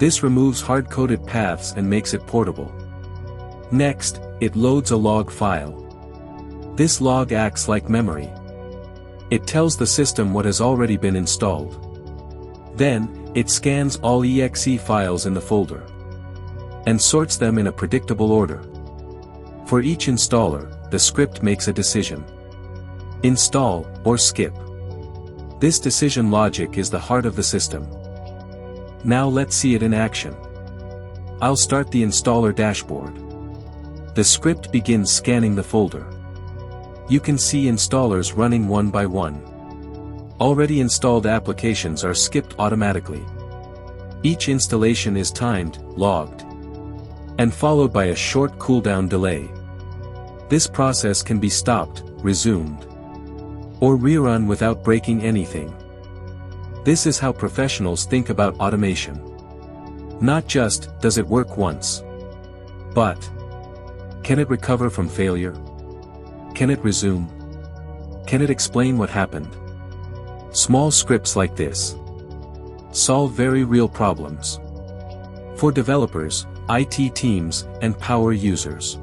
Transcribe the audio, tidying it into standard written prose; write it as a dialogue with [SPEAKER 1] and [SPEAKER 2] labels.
[SPEAKER 1] This removes hard-coded paths and makes it portable. Next, it loads a log file. This log acts like memory. It tells the system what has already been installed. Then, it scans all exe files in the folder and sorts them in a predictable order. For each installer, the script makes a decision: install or skip. This decision logic is the heart of the system. Now let's see it in action. I'll start the installer dashboard. The script begins scanning the folder. You can see installers running one by one. Already installed applications are skipped automatically. Each installation is timed, logged, and followed by a short cooldown delay. This process can be stopped, resumed, or rerun without breaking anything. This is how professionals think about automation. Not just, does it work once? But, can it recover from failure? Can it resume? Can it explain what happened? Small scripts like this solve very real problems for developers, IT teams, and power users.